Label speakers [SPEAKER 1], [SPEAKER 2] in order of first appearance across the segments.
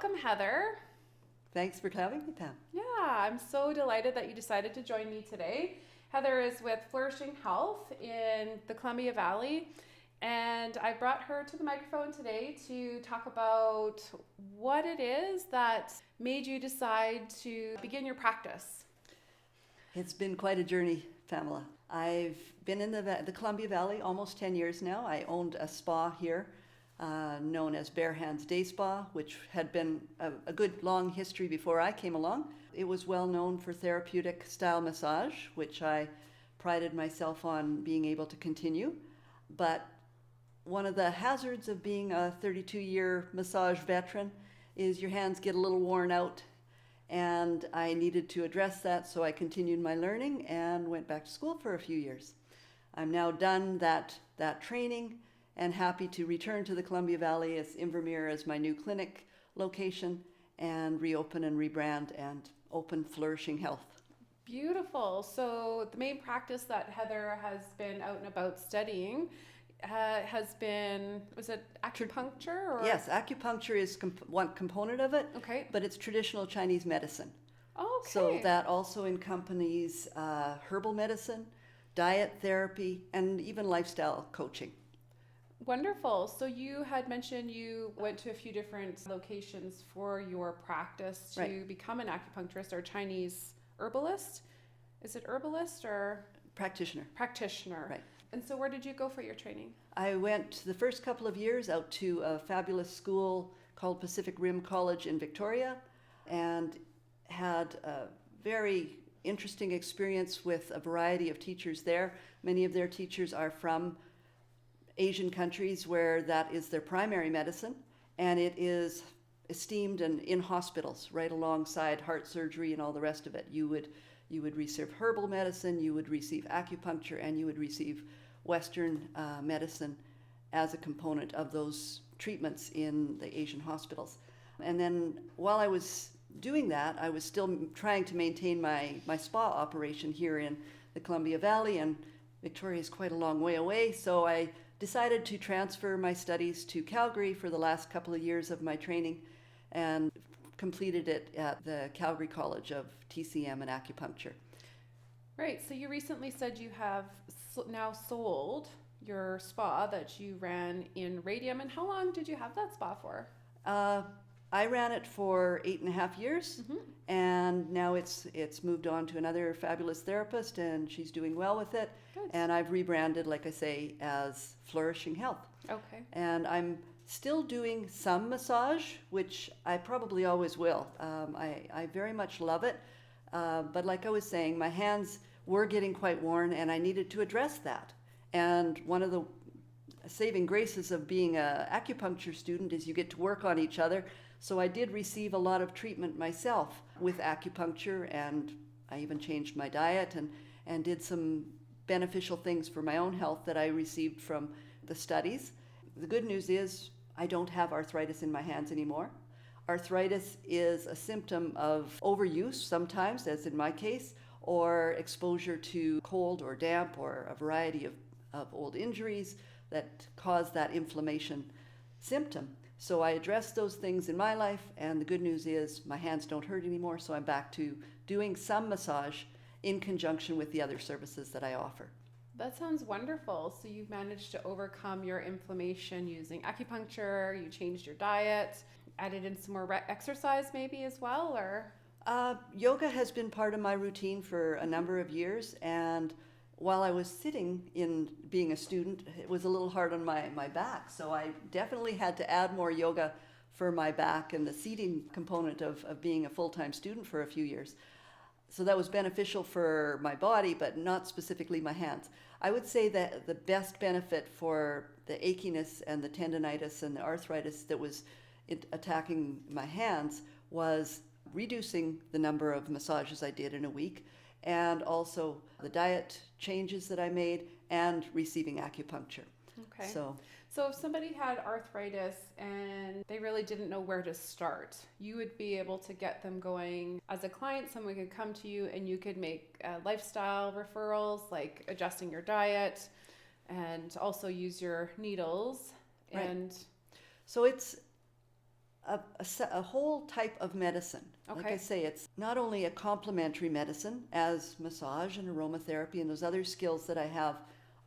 [SPEAKER 1] welcome, Heather.
[SPEAKER 2] Thanks for having me, Pam.
[SPEAKER 1] Yeah, I'm so delighted that you decided to join me today. Heather is with Flourishing Health in the Columbia Valley, and I brought her to the microphone today to talk about what it is that made you decide to begin your practice.
[SPEAKER 2] It's been quite a journey, Pamela. I've been in the Columbia Valley almost 10 years now. I owned a spa here known as Bare Hands Day Spa, which had been a good long history before I came along. It was well known for therapeutic style massage, which I prided myself on being able to continue. But one of the hazards of being a 32-year massage veteran is your hands get a little worn out, and I needed to address that, so I continued my learning and went back to school for a few years. I'm now done that training and happy to return to the Columbia Valley as Invermere as my new clinic location and reopen and rebrand and open Flourishing Health.
[SPEAKER 1] Beautiful. So the main practice that Heather has been out and about studying has been, was it acupuncture? Or?
[SPEAKER 2] Yes, acupuncture is one component of it,
[SPEAKER 1] Okay.
[SPEAKER 2] but it's traditional Chinese medicine.
[SPEAKER 1] Oh, okay.
[SPEAKER 2] So that also encompasses herbal medicine, diet therapy, and even lifestyle coaching.
[SPEAKER 1] Wonderful. So you had mentioned you went to a few different locations for your practice to
[SPEAKER 2] Right.
[SPEAKER 1] become an acupuncturist or Chinese herbalist. Is it herbalist or
[SPEAKER 2] Practitioner.
[SPEAKER 1] practitioner?
[SPEAKER 2] Right.
[SPEAKER 1] And so where did you go for your training?
[SPEAKER 2] I went the first couple of years out to a fabulous school called Pacific Rim College in Victoria and had a very interesting experience with a variety of teachers there. Many of their teachers are from Asian countries where that is their primary medicine, and it is esteemed and in hospitals right alongside heart surgery and all the rest of it. You would receive herbal medicine, you would receive acupuncture, and you would receive Western medicine as a component of those treatments in the Asian hospitals. And then while I was doing that, I was still trying to maintain my spa operation here in the Columbia Valley, and Victoria is quite a long way away, so I decided to transfer my studies to Calgary for the last couple of years of my training and completed it at the Calgary College of TCM and Acupuncture.
[SPEAKER 1] Right. So you recently said you have now sold your spa that you ran in Radium. And how long did you have that spa for?
[SPEAKER 2] I ran it for 8.5 years, and now it's moved on to another fabulous therapist, and she's doing well with it.
[SPEAKER 1] Good.
[SPEAKER 2] And I've rebranded, like I say, as Flourishing Health.
[SPEAKER 1] Okay.
[SPEAKER 2] And I'm still doing some massage, which I probably always will. I very much love it, but like I was saying, my hands were getting quite worn, and I needed to address that. And one of the saving graces of being an acupuncture student is you get to work on each other. So I did receive a lot of treatment myself with acupuncture, and I even changed my diet and did some beneficial things for my own health that I received from the studies. The good news is I don't have arthritis in my hands anymore. Arthritis is a symptom of overuse sometimes, as in my case, or exposure to cold or damp or a variety of old injuries that cause that inflammation symptom. So I addressed those things in my life, and the good news is my hands don't hurt anymore, so I'm back to doing some massage in conjunction with the other services that I offer.
[SPEAKER 1] That sounds wonderful. So you've managed to overcome your inflammation using acupuncture, you changed your diet, added in some more exercise maybe as well, or?
[SPEAKER 2] Yoga has been part of my routine for a number of years, and while I was sitting in being a student, it was a little hard on my back, so I definitely had to add more yoga for my back and the seating component of being a full-time student for a few years. So that was beneficial for my body, but not specifically my hands. I would say that the best benefit for the achiness and the tendonitis and the arthritis that was attacking my hands was reducing the number of massages I did in a week, and also the diet changes that I made and receiving acupuncture.
[SPEAKER 1] Okay.
[SPEAKER 2] So
[SPEAKER 1] if somebody had arthritis and they really didn't know where to start, you would be able to get them going. As a client, someone could come to you and you could make lifestyle referrals, like adjusting your diet, and also use your needles.
[SPEAKER 2] Right.
[SPEAKER 1] And
[SPEAKER 2] so it's a whole type of medicine. Like I
[SPEAKER 1] Okay.
[SPEAKER 2] say, it's not only a complementary medicine, as massage and aromatherapy and those other skills that I have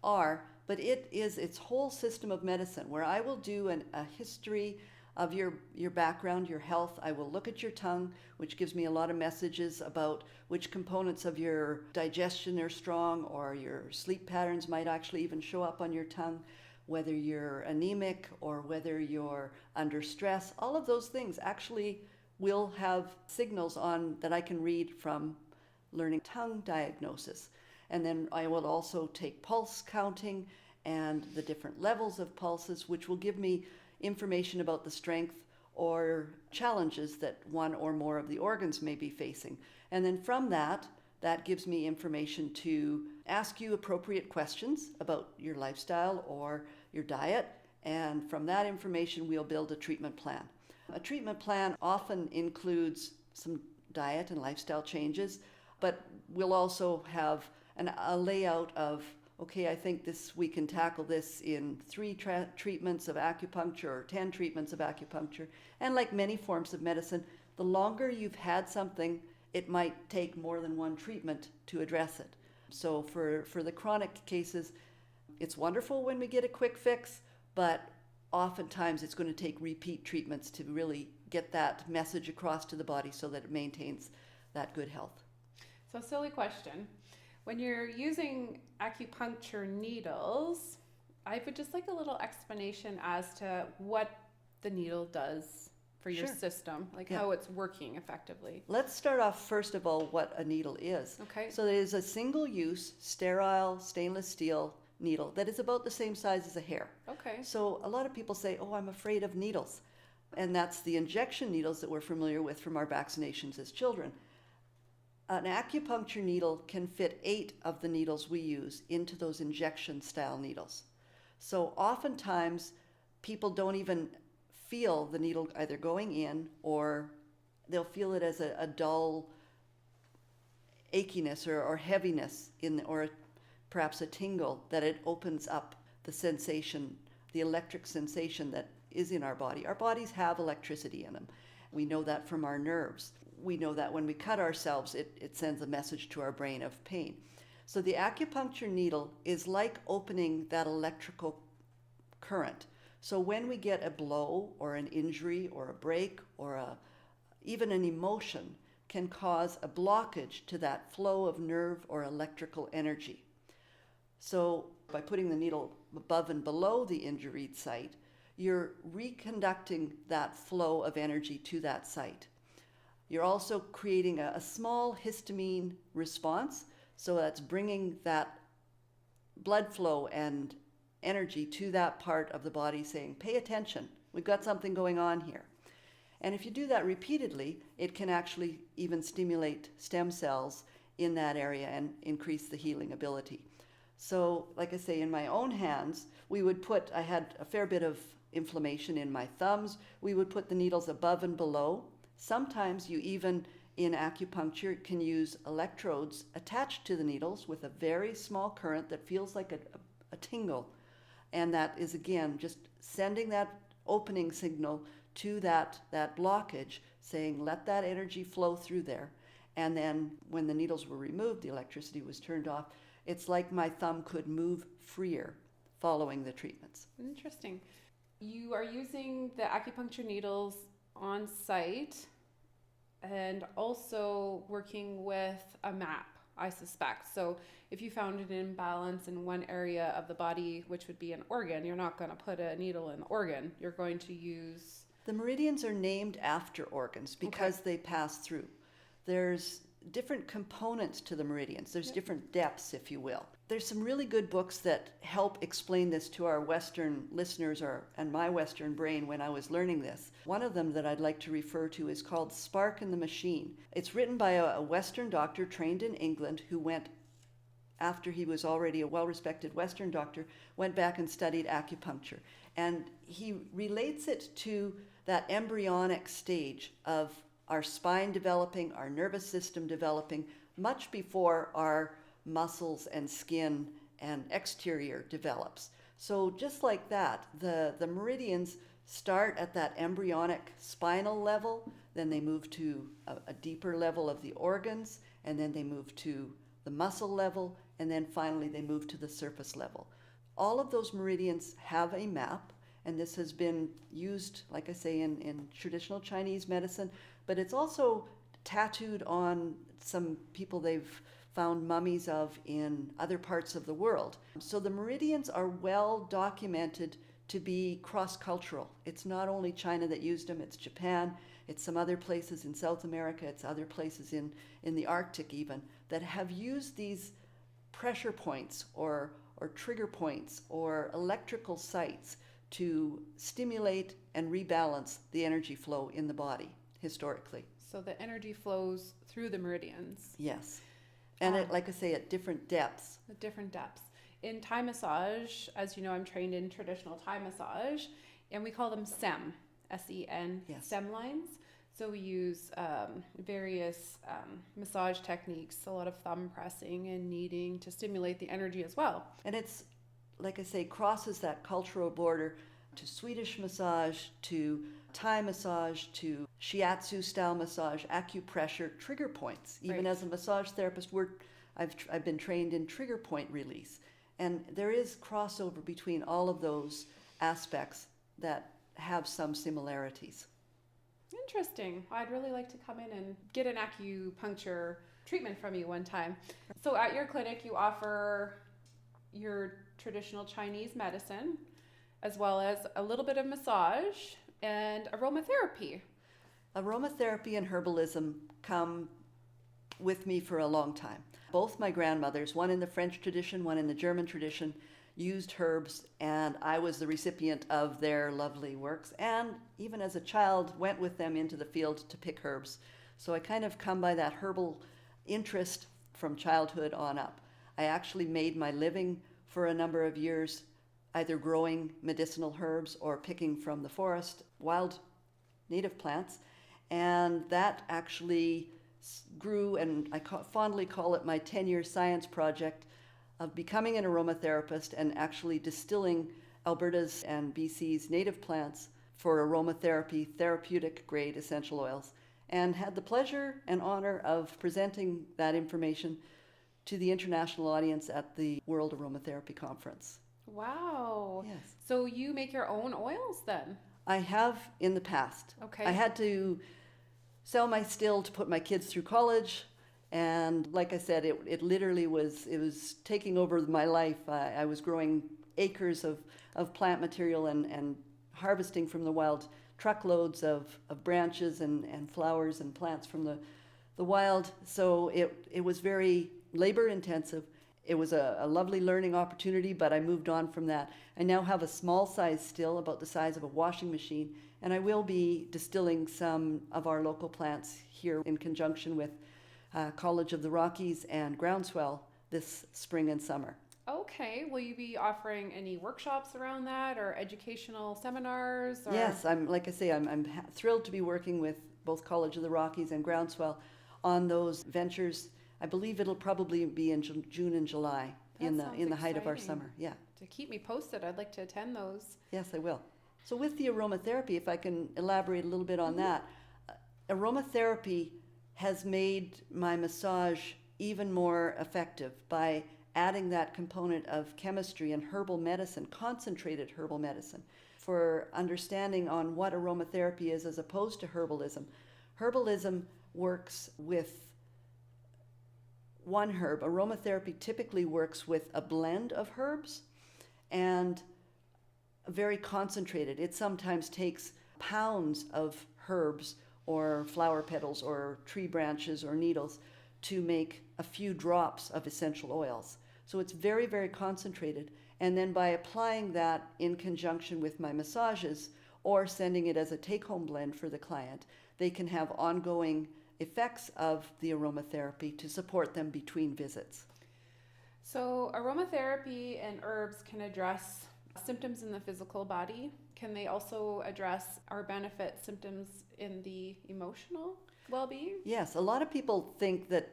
[SPEAKER 2] are, but it is its whole system of medicine where I will do a history of your background, your health. I will look at your tongue, which gives me a lot of messages about which components of your digestion are strong, or your sleep patterns might actually even show up on your tongue, whether you're anemic or whether you're under stress. All of those things actually will have signals on that I can read from learning tongue diagnosis. And then I will also take pulse counting and the different levels of pulses, which will give me information about the strength or challenges that one or more of the organs may be facing. And then from that, that gives me information to ask you appropriate questions about your lifestyle or your diet. And from that information, we'll build a treatment plan. A treatment plan often includes some diet and lifestyle changes, but we'll also have a layout of, okay, I think we can tackle this in 3 treatments of acupuncture or 10 treatments of acupuncture. And like many forms of medicine, the longer you've had something, it might take more than one treatment to address it. So for the chronic cases, it's wonderful when we get a quick fix, but oftentimes it's going to take repeat treatments to really get that message across to the body so that it maintains that good health.
[SPEAKER 1] So, silly question. When you're using acupuncture needles, I would just like a little explanation as to what the needle does for your
[SPEAKER 2] Sure.
[SPEAKER 1] system, like
[SPEAKER 2] Yeah.
[SPEAKER 1] how it's working effectively.
[SPEAKER 2] Let's start off first of all what a needle is.
[SPEAKER 1] Okay.
[SPEAKER 2] So it is a single-use, sterile, stainless steel needle that is about the same size as a hair.
[SPEAKER 1] Okay.
[SPEAKER 2] So a lot of people say, oh, I'm afraid of needles. And that's the injection needles that we're familiar with from our vaccinations as children. An acupuncture needle can fit 8 of the needles we use into those injection style needles. So oftentimes people don't even feel the needle either going in, or they'll feel it as a dull achiness or heaviness or perhaps a tingle, that it opens up the sensation, the electric sensation that is in our body. Our bodies have electricity in them. We know that from our nerves. We know that when we cut ourselves, it sends a message to our brain of pain. So the acupuncture needle is like opening that electrical current. So when we get a blow or an injury or a break or even an emotion can cause a blockage to that flow of nerve or electrical energy. So by putting the needle above and below the injured site, you're reconducting that flow of energy to that site. You're also creating a small histamine response, so that's bringing that blood flow and energy to that part of the body, saying, pay attention, we've got something going on here. And if you do that repeatedly, it can actually even stimulate stem cells in that area and increase the healing ability. So, like I say, in my own hands, I had a fair bit of inflammation in my thumbs. We would put the needles above and below. Sometimes you even, in acupuncture, can use electrodes attached to the needles with a very small current that feels like a tingle. And that is, again, just sending that opening signal to that blockage, saying, let that energy flow through there. And then when the needles were removed, the electricity was turned off. It's like my thumb could move freer following the treatments.
[SPEAKER 1] Interesting. You are using the acupuncture needles on site and also working with a map, I suspect. So if you found an imbalance in one area of the body, which would be an organ, you're not going to put a needle in the organ. You're going to use...
[SPEAKER 2] The meridians are named after organs because they pass through. There's different components to the meridians. There's different depths, if you will. There's some really good books that help explain this to our Western listeners and my Western brain when I was learning this. One of them that I'd like to refer to is called Spark in the Machine. It's written by a Western doctor trained in England who went, after he was already a well-respected Western doctor, went back and studied acupuncture. And he relates it to that embryonic stage of our spine developing, our nervous system developing, much before our muscles and skin and exterior develops. So just like that, the meridians start at that embryonic spinal level, then they move to a deeper level of the organs, and then they move to the muscle level, and then finally they move to the surface level. All of those meridians have a map, and this has been used, like I say, in traditional Chinese medicine, but it's also tattooed on some people they've found mummies of in other parts of the world. So the meridians are well documented to be cross-cultural. It's not only China that used them, it's Japan, it's some other places in South America, it's other places in the Arctic even, that have used these pressure points or trigger points or electrical sites to stimulate and rebalance the energy flow in the body historically.
[SPEAKER 1] So the energy flows through the meridians.
[SPEAKER 2] Yes. And like I say, at different depths.
[SPEAKER 1] At different depths. In Thai massage, as you know, I'm trained in traditional Thai massage, and we call them SEM, S-E-M,
[SPEAKER 2] Yes.
[SPEAKER 1] SEM lines. So we use various massage techniques, a lot of thumb pressing and kneading to stimulate the energy as well.
[SPEAKER 2] And it's, like I say, crosses that cultural border to Swedish massage, to Thai massage, to shiatsu style massage, acupressure, trigger points. Even
[SPEAKER 1] Right.
[SPEAKER 2] as a massage therapist, I've been trained in trigger point release. And there is crossover between all of those aspects that have some similarities.
[SPEAKER 1] Interesting. I'd really like to come in and get an acupuncture treatment from you one time. So at your clinic, you offer your traditional Chinese medicine, as well as a little bit of massage and aromatherapy.
[SPEAKER 2] Aromatherapy and herbalism come with me for a long time. Both my grandmothers, one in the French tradition, one in the German tradition, used herbs, and I was the recipient of their lovely works, and even as a child went with them into the field to pick herbs. So I kind of come by that herbal interest from childhood on up. I actually made my living for a number of years either growing medicinal herbs or picking from the forest wild native plants, and that actually grew, and I fondly call it my 10-year science project of becoming an aromatherapist and actually distilling Alberta's and BC's native plants for aromatherapy, therapeutic grade essential oils, and had the pleasure and honor of presenting that information to the international audience at the World Aromatherapy Conference.
[SPEAKER 1] Wow.
[SPEAKER 2] Yes.
[SPEAKER 1] So you make your own oils then?
[SPEAKER 2] I have in the past.
[SPEAKER 1] Okay.
[SPEAKER 2] I had to sell my still to put my kids through college. And like I said, it literally was taking over my life. I was growing acres of plant material and harvesting from the wild truckloads of branches and flowers and plants from the wild. So it was very labor intensive. It was a lovely learning opportunity, but I moved on from that. I now have a small size still, about the size of a washing machine, and I will be distilling some of our local plants here in conjunction with College of the Rockies and Groundswell this spring and summer.
[SPEAKER 1] Okay. Will you be offering any workshops around that or educational seminars? Or...
[SPEAKER 2] Yes, I'm thrilled to be working with both College of the Rockies and Groundswell on those ventures. I believe it'll probably be in June and July in the height of our summer. Yeah.
[SPEAKER 1] To keep me posted, I'd like to attend those.
[SPEAKER 2] Yes, I will. So with the aromatherapy, if I can elaborate a little bit on that, aromatherapy has made my massage even more effective by adding that component of chemistry and herbal medicine, concentrated herbal medicine, for understanding on what aromatherapy is as opposed to herbalism. Herbalism works with one herb. Aromatherapy typically works with a blend of herbs and very concentrated. It sometimes takes pounds of herbs or flower petals or tree branches or needles to make a few drops of essential oils. So it's very, very concentrated. And then by applying that in conjunction with my massages or sending it as a take-home blend for the client, they can have ongoing effects of the aromatherapy to support them between visits.
[SPEAKER 1] So aromatherapy and herbs can address symptoms in the physical body. Can they also address or benefit symptoms in the emotional well-being?
[SPEAKER 2] Yes, a lot of people think that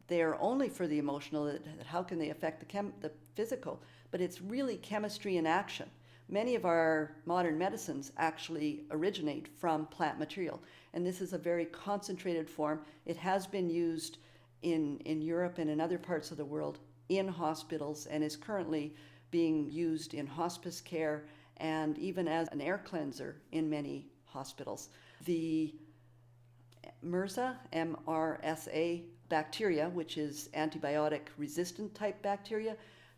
[SPEAKER 2] they are only for the emotional, that how can they affect the physical, but it's really chemistry in action. many of our modern medicines actually originate from plant material. And this is a very concentrated form. It has been used in Europe and in other parts of the world in hospitals and is currently being used in hospice care and even as an air cleanser in many hospitals. The MRSA, MRSA bacteria, which is antibiotic resistant type bacteria,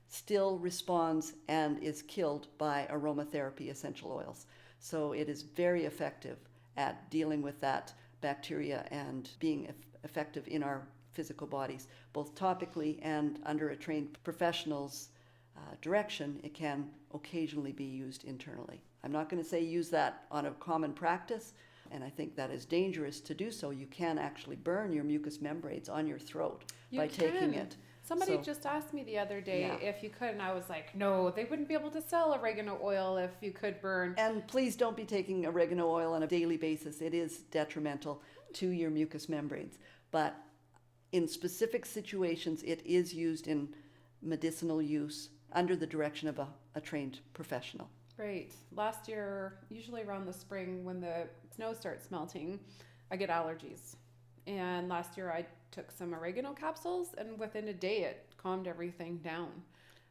[SPEAKER 2] still responds and is killed by aromatherapy essential oils. So it is very effective at dealing with that bacteria and being effective in our physical bodies, both topically and under a trained professional's direction. It can occasionally be used internally. I'm not going to say use that on a common practice, and I think that is dangerous to do so. You can actually burn your mucous membranes on your throat by taking it.
[SPEAKER 1] Somebody just asked me the other day if you could, and I was like, no, they wouldn't be able to sell oregano oil if you could burn.
[SPEAKER 2] And please don't be taking oregano oil on a daily basis. It is detrimental to your mucous membranes. But in specific situations, it is used in medicinal use under the direction of a trained professional.
[SPEAKER 1] Right. Last year, usually around the spring when the snow starts melting, I get allergies. And last year I took some oregano capsules, and within a day it calmed everything down.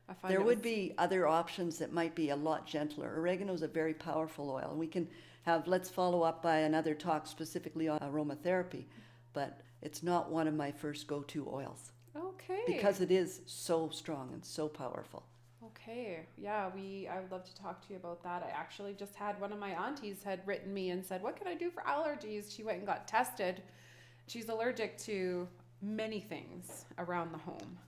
[SPEAKER 1] I find
[SPEAKER 2] there would be other options that might be a lot gentler. Oregano is a very powerful oil, and we can have, let's follow up by another talk specifically on aromatherapy, but it's not one of my first go-to oils.
[SPEAKER 1] Okay.
[SPEAKER 2] Because it is so strong and so powerful.
[SPEAKER 1] Okay. Yeah, I would love to talk to you about that. I actually just had one of my aunties had written me and said, what can I do for allergies? She went and got tested. She's allergic to many things around the home.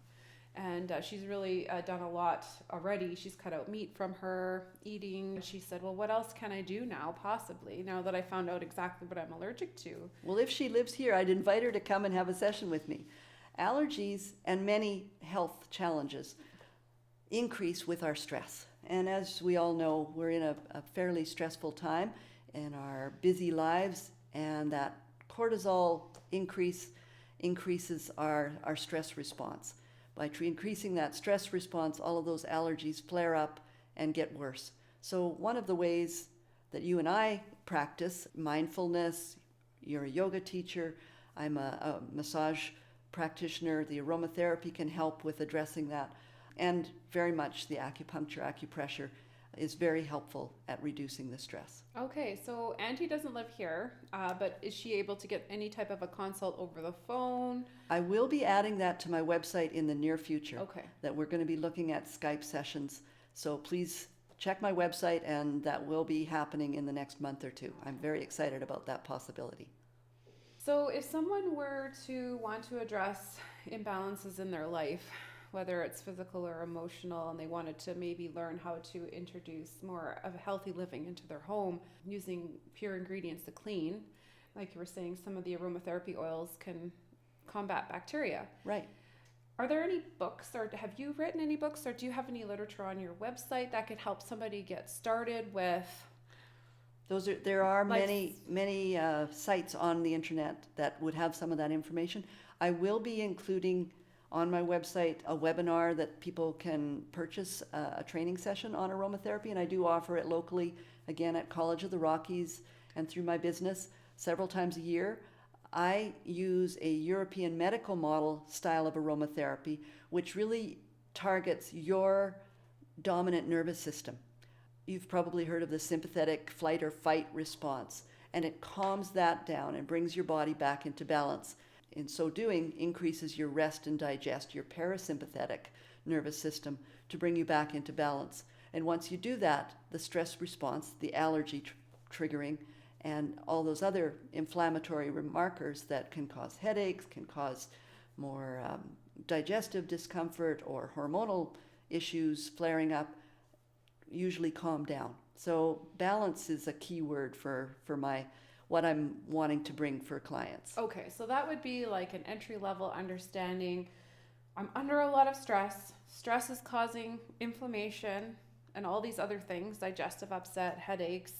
[SPEAKER 1] And she's really done a lot already. She's cut out meat from her eating. She said, well, what else can I do now, possibly, now that I found out exactly what I'm allergic to?
[SPEAKER 2] Well, if she lives here, I'd invite her to come and have a session with me. Allergies and many health challenges increase with our stress. And as we all know, we're in a fairly stressful time in our busy lives, and that cortisol increases our stress response. By increasing that stress response, all of those allergies flare up and get worse. So one of the ways that you and I practice mindfulness, you're a yoga teacher, I'm a massage practitioner, the aromatherapy can help with addressing that. And very much the acupuncture, acupressure is very helpful at reducing the stress.
[SPEAKER 1] Okay, so Auntie doesn't live here, but is she able to get any type of a consult over the phone?
[SPEAKER 2] I will be adding that to my website in the near future.
[SPEAKER 1] Okay.
[SPEAKER 2] That we're going to be looking at Skype sessions. So please check my website, and that will be happening in the next month or two. I'm very excited about that possibility.
[SPEAKER 1] So if someone were to want to address imbalances in their life, whether it's physical or emotional, and they wanted to maybe learn how to introduce more of a healthy living into their home using pure ingredients to clean, like you were saying, some of the aromatherapy oils can combat bacteria.
[SPEAKER 2] Right.
[SPEAKER 1] Are there any books, or have you written any books, or do you have any literature on your website that could help somebody get started with?
[SPEAKER 2] There are many sites on the internet that would have some of that information. I will be including on my website a webinar that people can purchase a training session on aromatherapy, and I do offer it locally, again at College of the Rockies and through my business several times a year. I use a European medical model style of aromatherapy, which really targets your dominant nervous system. You've probably heard of the sympathetic flight or fight response, and it calms that down and brings your body back into balance. In so doing, increases your rest and digest, your parasympathetic nervous system, to bring you back into balance. And once you do that, the stress response, the allergy triggering, and all those other inflammatory markers that can cause headaches, can cause more digestive discomfort or hormonal issues flaring up, usually calm down. So balance is a key word for what I'm wanting to bring for clients.
[SPEAKER 1] Okay, so that would be like an entry-level understanding. I'm under a lot of stress. Stress is causing inflammation and all these other things, digestive upset, headaches.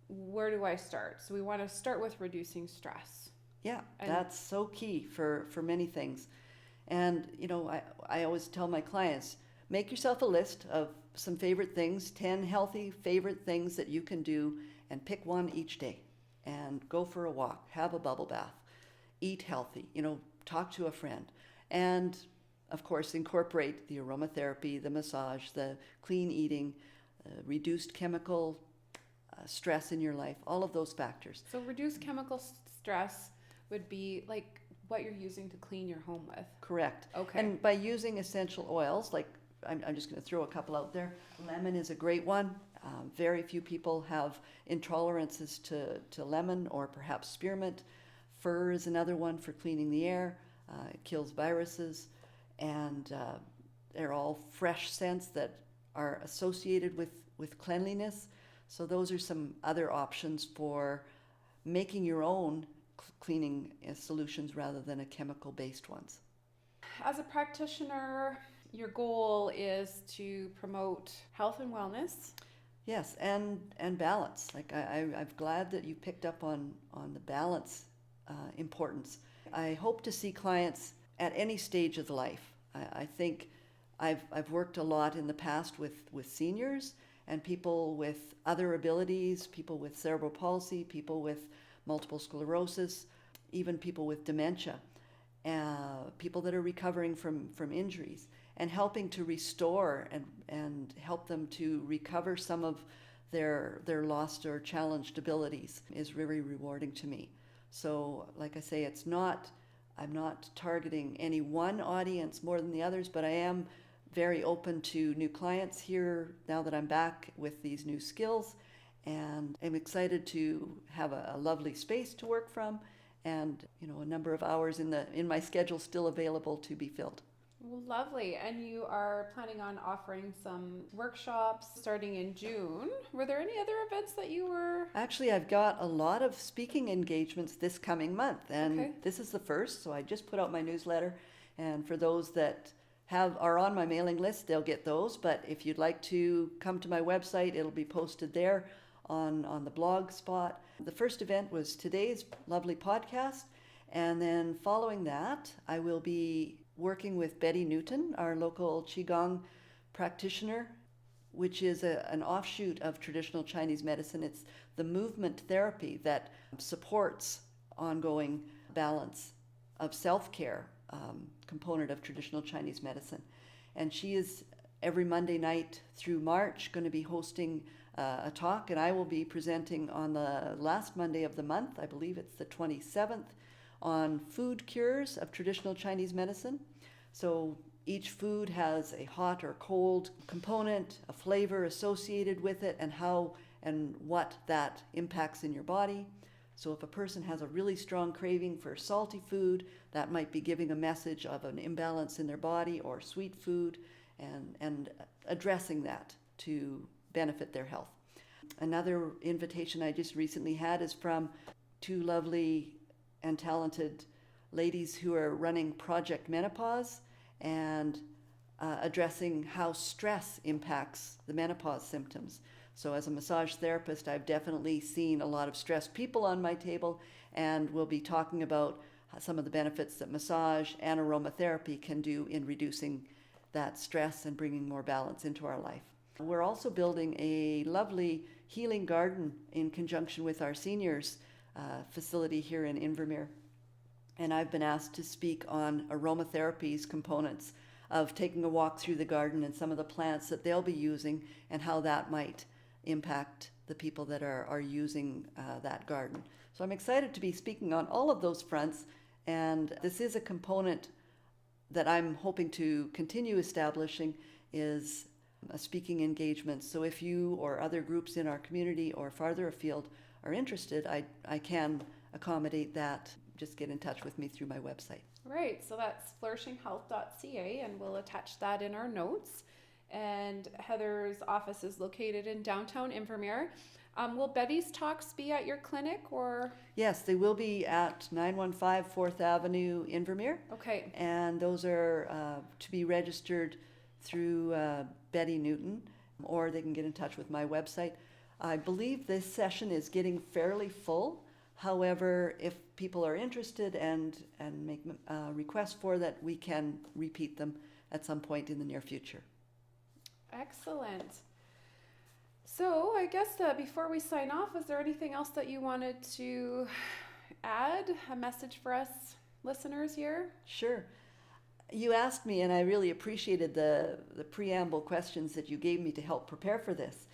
[SPEAKER 1] Where do I start? So we want to start with reducing stress.
[SPEAKER 2] Yeah, that's so key for many things. And, I always tell my clients, make yourself a list of some favorite things, 10 healthy favorite things that you can do, and pick one each day and go for a walk, have a bubble bath, eat healthy, talk to a friend. And of course, incorporate the aromatherapy, the massage, the clean eating, reduced chemical stress in your life, all of those factors.
[SPEAKER 1] So reduced chemical stress would be like what you're using to clean your home with.
[SPEAKER 2] Correct.
[SPEAKER 1] Okay.
[SPEAKER 2] And by using essential oils, like I'm just going to throw a couple out there. Lemon is a great one. Very few people have intolerances to lemon or perhaps spearmint. Fir is another one for cleaning the air. It kills viruses. And they're all fresh scents that are associated with cleanliness. So those are some other options for making your own cleaning solutions rather than a chemical-based ones.
[SPEAKER 1] As a practitioner, your goal is to promote health and wellness.
[SPEAKER 2] Yes, and balance. Like I'm glad that you picked up on the balance importance. I hope to see clients at any stage of life. I think I've worked a lot in the past with seniors and people with other abilities, people with cerebral palsy, people with multiple sclerosis, even people with dementia, people that are recovering from injuries, and helping to restore and help them to recover some of their lost or challenged abilities is very rewarding to me. So like I say, I'm not targeting any one audience more than the others, but I am very open to new clients here now that I'm back with these new skills, and I'm excited to have a lovely space to work from, and a number of hours in my schedule still available to be filled.
[SPEAKER 1] Well, lovely. And you are planning on offering some workshops starting in June. Were there any other events that you were?
[SPEAKER 2] Actually, I've got a lot of speaking engagements this coming month, and This is the first, so I just put out my newsletter, and for those that are on my mailing list, they'll get those. But if you'd like to come to my website, it'll be posted there on the blog spot. The first event was today's lovely podcast, and then following that, I will be working with Betty Newton, our local Qigong practitioner, which is an offshoot of traditional Chinese medicine. It's the movement therapy that supports ongoing balance of self-care component of traditional Chinese medicine. And she is every Monday night through March going to be hosting a talk, and I will be presenting on the last Monday of the month, I believe it's the 27th, on food cures of traditional Chinese medicine. So each food has a hot or cold component, a flavor associated with it, and how and what that impacts in your body. So if a person has a really strong craving for salty food, that might be giving a message of an imbalance in their body, or sweet food, and addressing that to benefit their health. Another invitation I just recently had is from two lovely and talented ladies who are running Project Menopause and addressing how stress impacts the menopause symptoms. So as a massage therapist, I've definitely seen a lot of stressed people on my table, and we'll be talking about some of the benefits that massage and aromatherapy can do in reducing that stress and bringing more balance into our life. We're also building a lovely healing garden in conjunction with our seniors facility here in Invermere. And I've been asked to speak on aromatherapy's components of taking a walk through the garden and some of the plants that they'll be using and how that might impact the people that are using that garden. So I'm excited to be speaking on all of those fronts, and this is a component that I'm hoping to continue establishing, is a speaking engagement. So if you or other groups in our community or farther afield are interested, I can accommodate that. Just get in touch with me through my website.
[SPEAKER 1] Right, so that's flourishinghealth.ca, and we'll attach that in our notes. And Heather's office is located in downtown Invermere. Will Betty's talks be at your clinic, or?
[SPEAKER 2] Yes, they will be at 915 4th Avenue, Invermere.
[SPEAKER 1] Okay.
[SPEAKER 2] And those are to be registered through Betty Newton, or they can get in touch with my website. I believe this session is getting fairly full. However, if people are interested and make requests for that, we can repeat them at some point in the near future.
[SPEAKER 1] Excellent. So I guess before we sign off, is there anything else that you wanted to add? A message for us listeners here?
[SPEAKER 2] Sure. You asked me, and I really appreciated the preamble questions that you gave me to help prepare for this.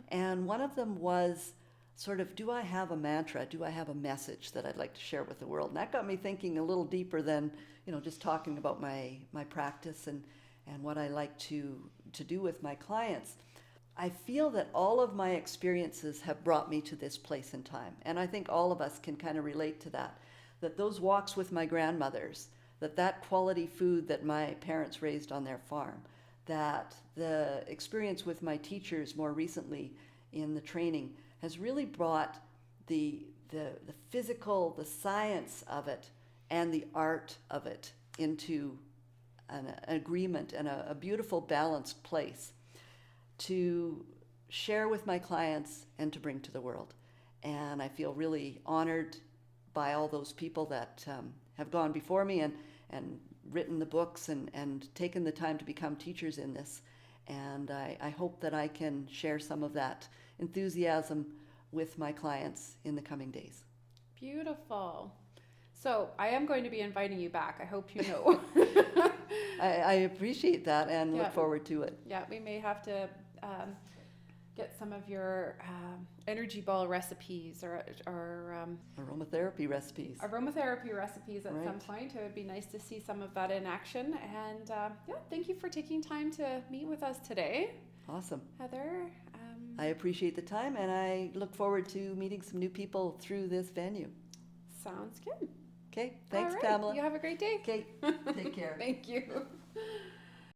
[SPEAKER 2] And one of them was sort of, do I have a mantra? Do I have a message that I'd like to share with the world? And that got me thinking a little deeper than, just talking about my practice and what I like to do with my clients. I feel that all of my experiences have brought me to this place in time. And I think all of us can kind of relate to that those walks with my grandmothers, that quality food that my parents raised on their farm, that the experience with my teachers more recently in the training has really brought the physical, the science of it, and the art of it into an agreement and a beautiful balanced place to share with my clients and to bring to the world. And I feel really honored by all those people that have gone before me and written the books and taken the time to become teachers in this. And I hope that I can share some of that enthusiasm with my clients in the coming days.
[SPEAKER 1] Beautiful. So I am going to be inviting you back. I hope you know.
[SPEAKER 2] I appreciate that and look forward to it.
[SPEAKER 1] Yeah, we may have to get some of your energy ball recipes or
[SPEAKER 2] aromatherapy recipes.
[SPEAKER 1] Aromatherapy recipes at some point. It would be nice to see some of that in action. And thank you for taking time to meet with us today.
[SPEAKER 2] Awesome.
[SPEAKER 1] Heather.
[SPEAKER 2] I appreciate the time, and I look forward to meeting some new people through this venue.
[SPEAKER 1] Sounds good.
[SPEAKER 2] Okay, thanks,
[SPEAKER 1] all right.
[SPEAKER 2] Pamela.
[SPEAKER 1] You have a great day.
[SPEAKER 2] Okay, take care.
[SPEAKER 1] Thank you.